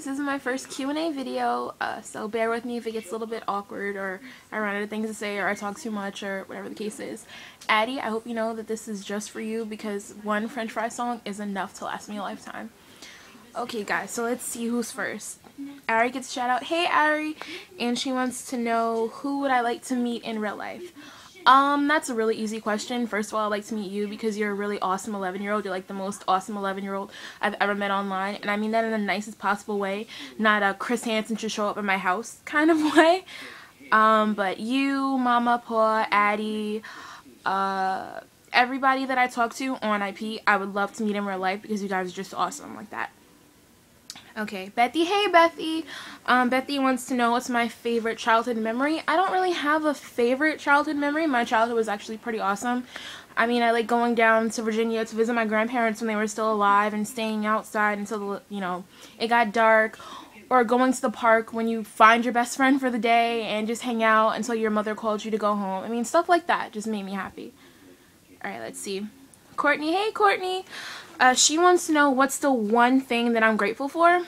this is my first Q&A video, so bear with me if it gets a little bit awkward or I run out of things to say or I talk too much or whatever the case is. Addie, I hope you know that this is just for you because one French fry song is enough to last me a lifetime. Okay guys, so let's see who's first. Ari gets a shout out. Hey Ari! And she wants to know, who would I like to meet in real life? That's a really easy question. First of all, I'd like to meet you because you're a really awesome 11-year-old. You're like the most awesome 11-year-old I've ever met online. And I mean that in the nicest possible way. Not a Chris Hansen should show up at my house kind of way. But you, Mama, Paul, Addie, everybody that I talk to on IP, I would love to meet in real life because you guys are just awesome like that. Okay, Bethy. Hey, Bethy. Bethy wants to know what's my favorite childhood memory. I don't really have a favorite childhood memory. My childhood was actually pretty awesome. I mean, I like going down to Virginia to visit my grandparents when they were still alive and staying outside until, you know, it got dark. Or going to the park when you find your best friend for the day and just hang out until your mother called you to go home. I mean, stuff like that just made me happy. Alright, let's see. Courtney. Hey, Courtney. She wants to know what's the one thing that I'm grateful for.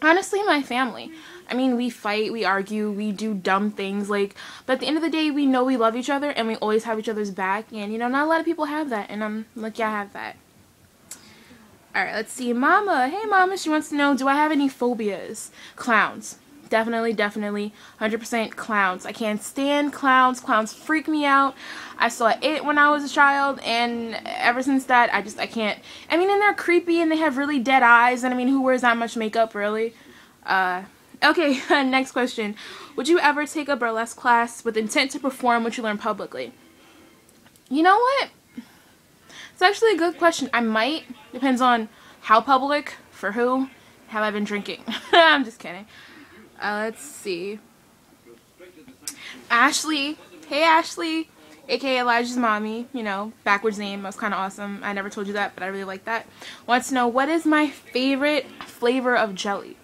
Honestly, my family. I mean, we fight, we argue, we do dumb things, like, but at the end of the day, we know we love each other and we always have each other's back, and, you know, not a lot of people have that, and I'm lucky I have that. Alright, let's see. Mama. Hey, Mama. She wants to know, do I have any phobias? Clowns. Definitely, 100% clowns. I can't stand clowns. Clowns freak me out. I saw it when I was a child, and ever since that, I can't. I mean, and they're creepy, and they have really dead eyes, and I mean, who wears that much makeup, really? Okay, next question. Would you ever take a burlesque class with intent to perform what you learn publicly? You know what? It's actually a good question. I might. Depends on how public, for who, have I been drinking. I'm just kidding. Let's see. Ashley. Hey, Ashley. AKA Elijah's mommy. You know, backwards name. That was kind of awesome. I never told you that, but I really like that. Wants to know, what is my favorite flavor of jelly?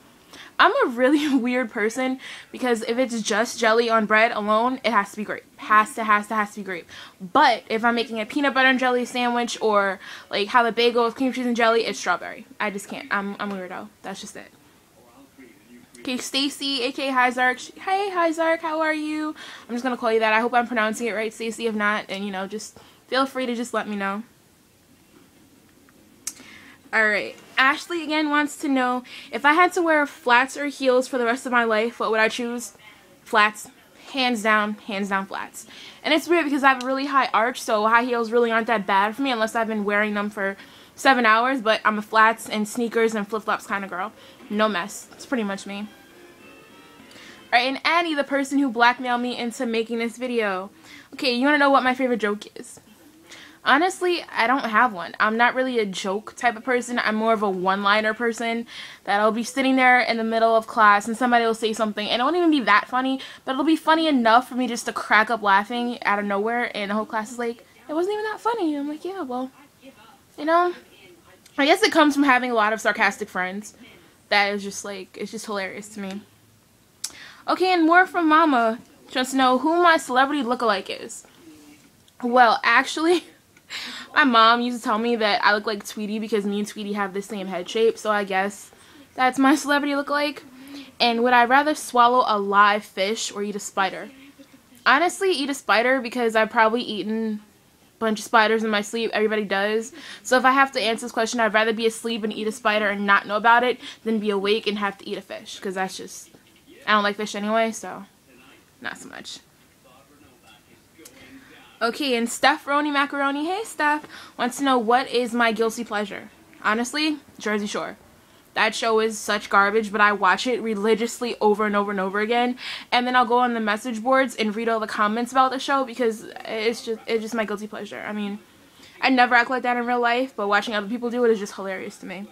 I'm a really weird person because if it's just jelly on bread alone, it has to be grape. Has to be grape. But if I'm making a peanut butter and jelly sandwich or like have a bagel with cream cheese and jelly, it's strawberry. I just can't. I'm a weirdo. That's just it. Okay, Stacy, aka Hyzark. Hey, Hyzark, how are you? I'm just gonna call you that. I hope I'm pronouncing it right, Stacy. If not, then, you know, just feel free to just let me know. Alright, Ashley again wants to know, if I had to wear flats or heels for the rest of my life, what would I choose? Flats. Hands down flats. And it's weird because I have a really high arch, so high heels really aren't that bad for me unless I've been wearing them for 7 hours, but I'm a flats and sneakers and flip-flops kind of girl. No mess. It's pretty much me. Alright, and Annie, the person who blackmailed me into making this video. Okay, you want to know what my favorite joke is? Honestly, I don't have one. I'm not really a joke type of person. I'm more of a one-liner person that I'll be sitting there in the middle of class and somebody will say something and it won't even be that funny, but it'll be funny enough for me just to crack up laughing out of nowhere and the whole class is like, it wasn't even that funny. I'm like, yeah, well, you know, I guess it comes from having a lot of sarcastic friends. That is just like, it's just hilarious to me. Okay, and more from Mama. She wants to know who my celebrity lookalike is. Well, actually, my mom used to tell me that I look like Tweety because me and Tweety have the same head shape, so I guess that's my celebrity lookalike. And would I rather swallow a live fish or eat a spider? Honestly, eat a spider because I've probably eaten a bunch of spiders in my sleep. Everybody does. So if I have to answer this question, I'd rather be asleep and eat a spider and not know about it than be awake and have to eat a fish, because that's just, I don't like fish anyway, so not so much. Okay, and Steph Roni Macaroni, hey Steph, wants to know what is my guilty pleasure. Honestly, Jersey Shore. That show is such garbage, but I watch it religiously over and over and over again. And then I'll go on the message boards and read all the comments about the show because it's just my guilty pleasure. I mean, I never act like that in real life, but watching other people do it is just hilarious to me.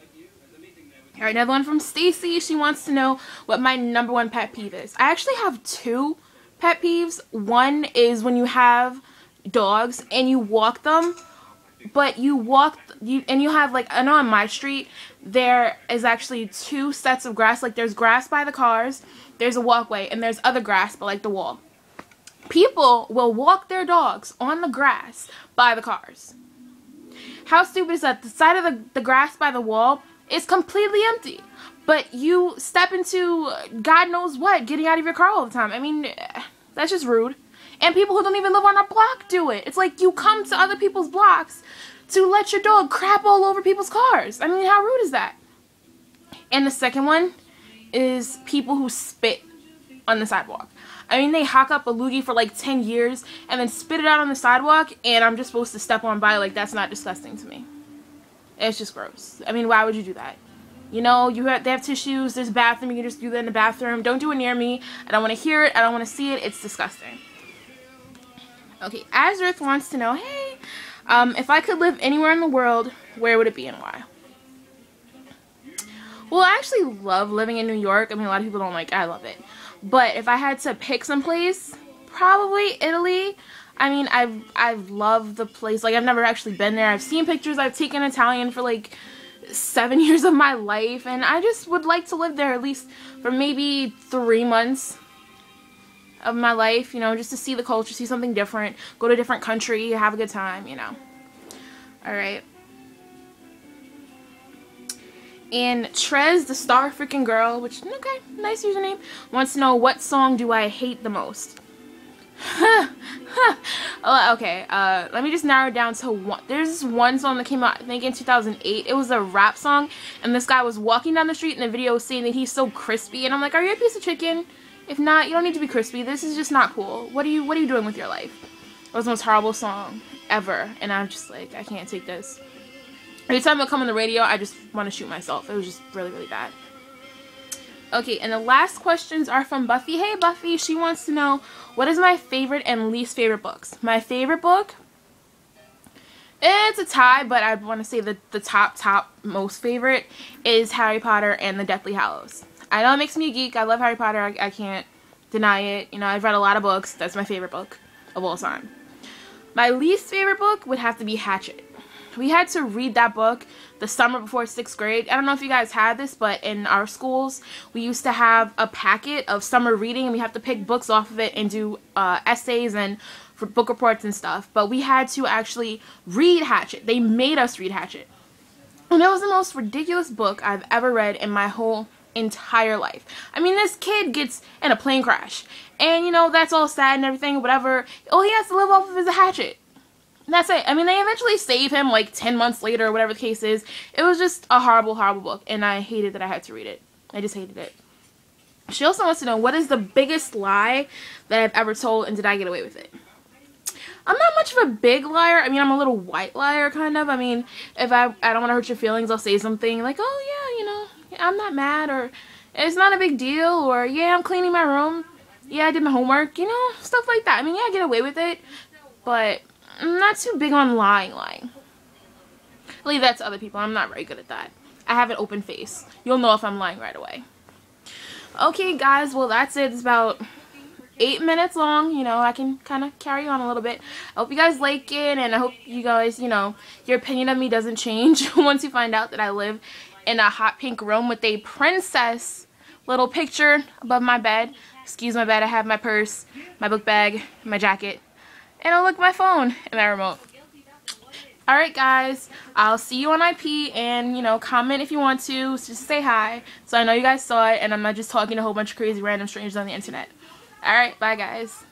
Alright, another one from Stacy. She wants to know what my #1 pet peeve is. I actually have 2 pet peeves. One is when you have dogs and you walk them, but you have, like, I know on my street there is actually 2 sets of grass. Like, there's grass by the cars, there's a walkway, and there's other grass by, like, the wall. People will walk their dogs on the grass by the cars. How stupid is that? The side of the grass by the wall is completely empty, but you step into God knows what, getting out of your car all the time. I mean, that's just rude. And people who don't even live on our block do it. It's like you come to other people's blocks to let your dog crap all over people's cars. I mean, how rude is that? And the second one is people who spit on the sidewalk. I mean, they hock up a loogie for like 10 years and then spit it out on the sidewalk, and I'm just supposed to step on by. Like, that's not disgusting to me. It's just gross. I mean, why would you do that? You know, they have tissues, there's a bathroom, you can just do that in the bathroom. Don't do it near me. I don't want to hear it. I don't want to see it. It's disgusting. Okay, Azurith wants to know, hey, if I could live anywhere in the world, where would it be and why? Well, I actually love living in New York. I mean, a lot of people don't like it. I love it. But if I had to pick some place, probably Italy. I mean, I've loved the place. Like, I've never actually been there. I've seen pictures. I've taken Italian for like 7 years of my life, and I just would like to live there at least for maybe 3 months of my life, you know, just to see the culture, see something different, go to a different country, have a good time, you know. Alright. And Trez, the Star Freaking Girl, which, okay, nice username, wants to know, what song do I hate the most? Okay, let me just narrow it down to one. There's this one song that came out, I think, in 2008. It was a rap song, and this guy was walking down the street in the video saying that he's so crispy, and I'm like, are you a piece of chicken? If not, you don't need to be crispy. This is just not cool. What are you doing with your life? It was the most horrible song ever, and I'm just like, I can't take this. Every time I come on the radio, I just want to shoot myself. It was just really, really bad. Okay, and the last questions are from Buffy. Hey, Buffy. She wants to know, what is my favorite and least favorite books? My favorite book? It's a tie, but I want to say the top most favorite is Harry Potter and the Deathly Hallows. I know it makes me a geek. I love Harry Potter. I can't deny it. You know, I've read a lot of books. That's my favorite book of all time. My least favorite book would have to be Hatchet. We had to read that book the summer before 6th grade. I don't know if you guys had this, but in our schools, we used to have a packet of summer reading, and we have to pick books off of it and do essays and for book reports and stuff. But we had to actually read Hatchet. They made us read Hatchet. And it was the most ridiculous book I've ever read in my whole entire life. I mean, this kid gets in a plane crash, and you know, that's all sad and everything, whatever. All he has to live off of is a hatchet. And that's it. I mean, they eventually save him like 10 months later or whatever the case is. It was just a horrible, horrible book, and I hated that I had to read it. I just hated it. She also wants to know, what is the biggest lie that I've ever told, and did I get away with it? I'm not much of a big liar. I mean, I'm a little white liar, kind of. I mean, if I don't want to hurt your feelings, I'll say something like, oh yeah, you know, I'm not mad, or it's not a big deal, or yeah, I'm cleaning my room, yeah, I did my homework, you know, stuff like that. I mean, yeah, I get away with it, but I'm not too big on lying. Leave that to other people. I'm not very good at that. I have an open face. You'll know if I'm lying right away. Okay, guys, well, that's it. It's about 8 minutes long. You know, I can kind of carry on a little bit. I hope you guys like it, and I hope you guys, you know, your opinion of me doesn't change once you find out that I live in a hot pink room with a princess little picture above my bed. Excuse my bed. I have my purse, my book bag, my jacket, and look, my phone and my remote. Alright, guys, I'll see you on IP, and, you know, comment if you want to, just say hi, so I know you guys saw it, and I'm not just talking to a whole bunch of crazy random strangers on the internet. Alright, bye, guys.